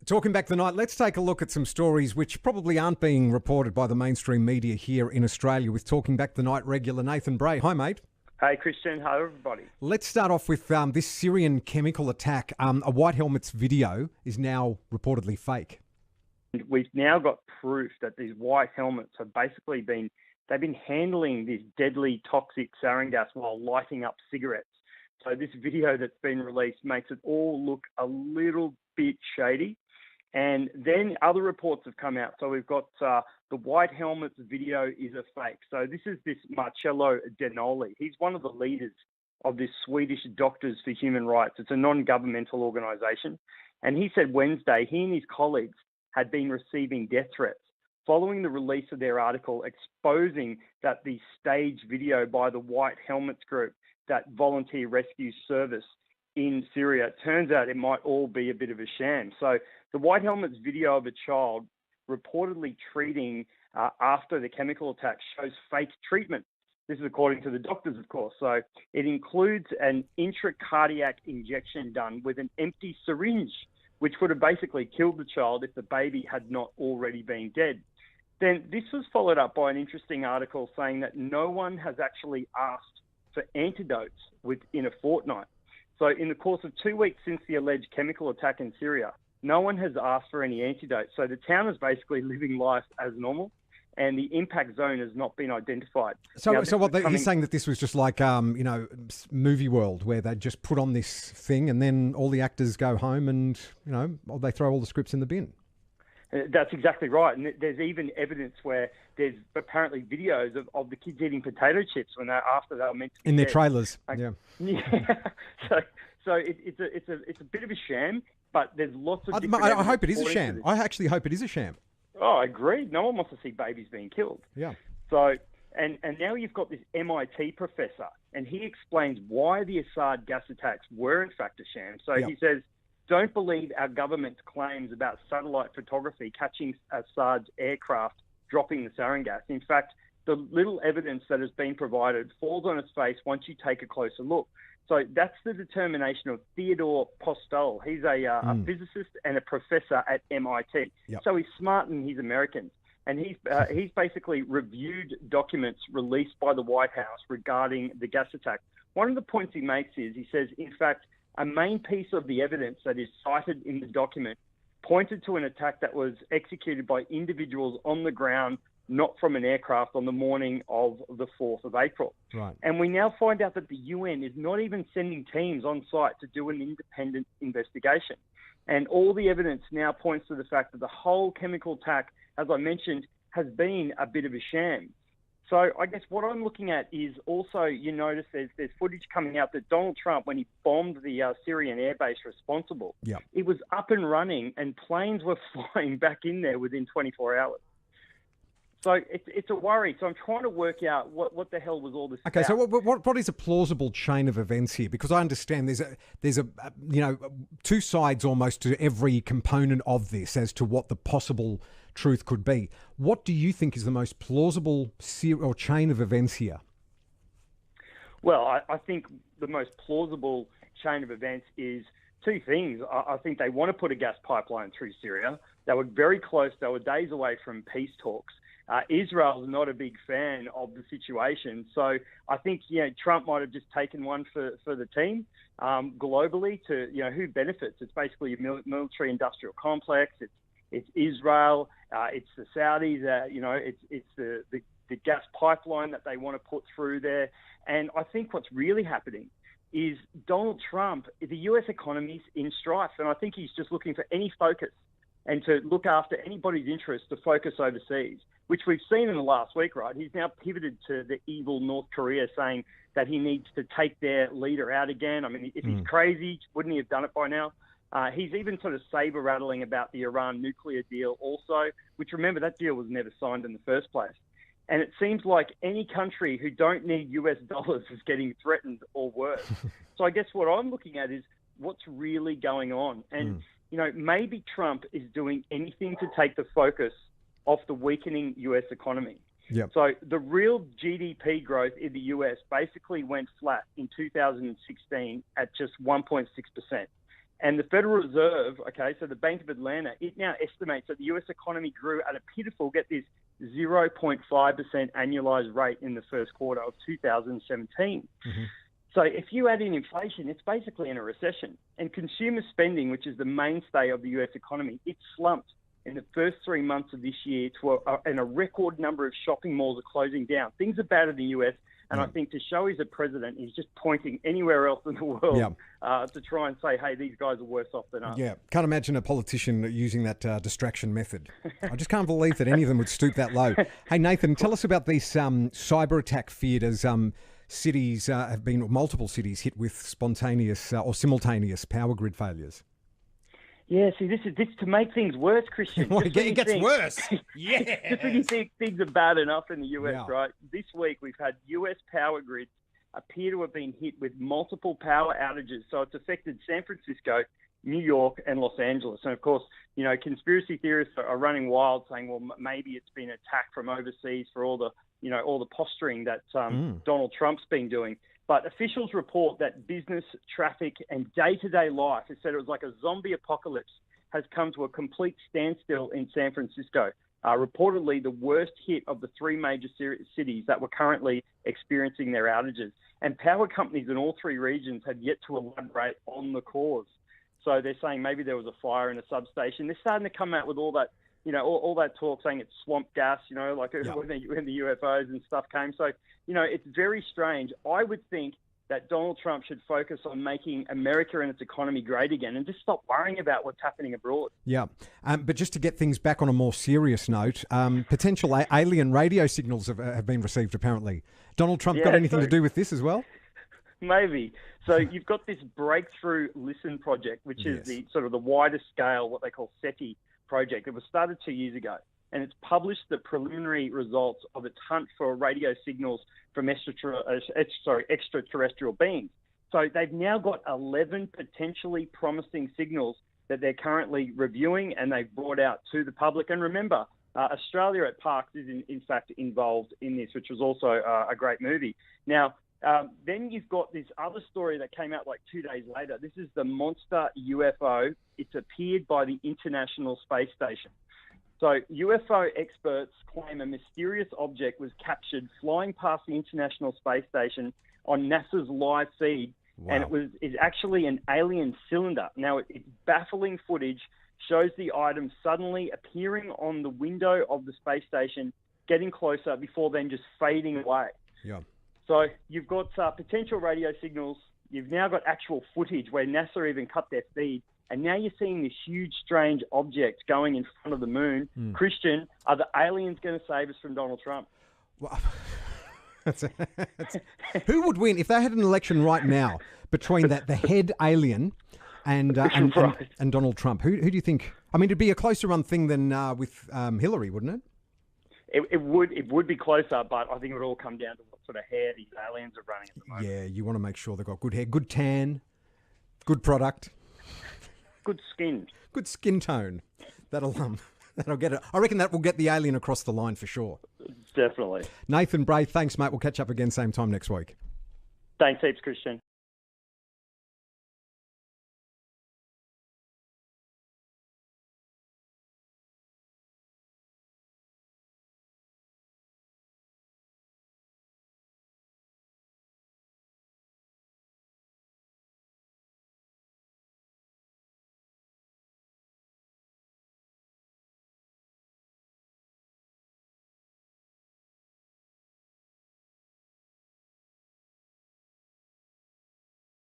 Talking back the night, let's take a look at some stories which probably aren't being reported by the mainstream media here in Australia with Talking Back the Night regular Nathan Bray. Hi, mate. Hey, Christian. Hello, everybody. Let's start off with this Syrian chemical attack. A White Helmet's video is now reportedly fake. We've now got proof that these white helmets have basically they've been handling this deadly toxic sarin gas while lighting up cigarettes. So this video that's been released makes it all look a little bit shady. And then other reports have come out. So we've got the White Helmet's video is a fake. So this is this Marcello Denoli. He's one of the leaders of this Swedish Doctors for Human Rights. It's a non-governmental organisation. And he said Wednesday he and his colleagues had been receiving death threats following the release of their article exposing that the staged video by the White Helmets group, that volunteer rescue service in Syria, it turns out it might all be a bit of a sham. So the White Helmet's video of a child reportedly treating after the chemical attack shows fake treatment. This is according to the doctors, of course. So it includes an intracardiac injection done with an empty syringe, which would have basically killed the child if the baby had not already been dead. Then this was followed up by an interesting article saying that no one has actually asked for antidotes within a fortnight. So in the course of 2 weeks since the alleged chemical attack in Syria, no one has asked for any antidote. So the town is basically living life as normal, and the impact zone has not been identified. He's saying that this was just like, movie world, where they just put on this thing and then all the actors go home and, they throw all the scripts in the bin. That's exactly right. And there's even evidence where there's apparently videos of the kids eating potato chips after they were meant to be in their dead. trailers. Yeah. So it's a bit of a sham, but there's lots of. I hope it is a sham. I actually hope it is a sham. Oh, I agree. No one wants to see babies being killed. Yeah. So and now you've got this MIT professor, and he explains why the Assad gas attacks were in fact a sham. So he says, don't believe our government's claims about satellite photography catching Assad's aircraft dropping the sarin gas. In fact, the little evidence that has been provided falls on its face once you take a closer look. So that's the determination of Theodore Postel. He's a physicist and a professor at MIT. Yep. So he's smart and he's American. And he's basically reviewed documents released by the White House regarding the gas attack. One of the points he makes is, he says, in fact, a main piece of the evidence that is cited in the document pointed to an attack that was executed by individuals on the ground, not from an aircraft, on the morning of the 4th of April. Right. And we now find out that the UN is not even sending teams on site to do an independent investigation. And all the evidence now points to the fact that the whole chemical attack, as I mentioned, has been a bit of a sham. So I guess what I'm looking at is also, you notice there's footage coming out that Donald Trump, when he bombed the Syrian airbase responsible, it was up and running and planes were flying back in there within 24 hours. So it's a worry. So I'm trying to work out what the hell was all this about. Okay, so what is a plausible chain of events here? Because I understand there's a two sides almost to every component of this as to what the possible truth could be. What do you think is the most plausible chain of events here? Well, I think the most plausible chain of events is two things. I think they want to put a gas pipeline through Syria. They were very close. They were days away from peace talks. Israel's not a big fan of the situation. So I think, Trump might have just taken one for the team globally to, who benefits. It's basically a military industrial complex. It's Israel. It's the Saudis. It's the gas pipeline that they want to put through there. And I think what's really happening is Donald Trump, the US economy's in strife. And I think he's just looking for any focus and to look after anybody's interest to focus overseas, which we've seen in the last week, right? He's now pivoted to the evil North Korea, saying that he needs to take their leader out again. I mean, if he's crazy, wouldn't he have done it by now? He's even sort of saber-rattling about the Iran nuclear deal also, which, remember, that deal was never signed in the first place. And it seems like any country who don't need US dollars is getting threatened or worse. So I guess what I'm looking at is what's really going on. And, maybe Trump is doing anything to take the focus off the weakening US economy. Yep. So the real GDP growth in the US basically went flat in 2016 at just 1.6%. And the Federal Reserve, okay, so the Bank of Atlanta, it now estimates that the US economy grew at a pitiful, get this, 0.5% annualized rate in the first quarter of 2017. Mm-hmm. So if you add in inflation, it's basically in a recession. And consumer spending, which is the mainstay of the US economy, it slumped in the first 3 months of this year and a record number of shopping malls are closing down. Things are bad in the US. And I think to show he's a president, he's just pointing anywhere else in the world to try and say, hey, these guys are worse off than us. Yeah, can't imagine a politician using that distraction method. I just can't believe that any of them would stoop that low. Hey, Nathan, tell us about this cyber attack feared as cities have been, multiple cities hit with spontaneous or simultaneous power grid failures. Yeah, see, this to make things worse, Christian. It gets worse. Yeah. Just when you think things are bad enough in the US, right? This week we've had US power grids appear to have been hit with multiple power outages. So it's affected San Francisco, New York, and Los Angeles. And of course, you know, conspiracy theorists are running wild, saying, well, maybe it's been attacked from overseas for all the posturing that Donald Trump's been doing. But officials report that business, traffic, and day-to-day life, it said it was like a zombie apocalypse, has come to a complete standstill in San Francisco. Reportedly, the worst hit of the three major cities that were currently experiencing their outages. And power companies in all three regions have yet to elaborate on the cause. So they're saying maybe there was a fire in a substation. They're starting to come out with all that, you know, all that talk saying it's swamp gas, you know, like when the UFOs and stuff came. So, you know, it's very strange. I would think that Donald Trump should focus on making America and its economy great again and just stop worrying about what's happening abroad. Yeah. But just to get things back on a more serious note, potential alien radio signals have been received, apparently. Donald Trump got anything to do with this as well? Maybe. So you've got this Breakthrough Listen project, which is the sort of the wider scale, what they call SETI project. It was started 2 years ago, and it's published the preliminary results of its hunt for radio signals from extraterrestrial beings. So they've now got 11 potentially promising signals that they're currently reviewing, and they've brought out to the public. And remember, Australia at Parks is in fact involved in this, which was also a great movie. Now, then you've got this other story that came out like 2 days later. This is the monster UFO. It's appeared by the International Space Station. So UFO experts claim a mysterious object was captured flying past the International Space Station on NASA's live feed. Wow. And it's actually an alien cylinder. Now, it's baffling footage, shows the item suddenly appearing on the window of the space station, getting closer before then just fading away. Yeah. So you've got potential radio signals. You've now got actual footage where NASA even cut their feed. And now you're seeing this huge, strange object going in front of the moon. Christian, are the aliens going to save us from Donald Trump? Well, who would win if they had an election right now between the head alien and Donald Trump? Who do you think? I mean, it'd be a closer run thing than with Hillary, wouldn't it? It would be closer, but I think it would all come down to what sort of hair these aliens are running at the moment. Yeah, you want to make sure they've got good hair, good tan, good product. Good skin. Good skin tone. That'll get it. I reckon that will get the alien across the line for sure. Definitely. Nathan Bray, thanks, mate. We'll catch up again same time next week. Thanks heaps, Christian.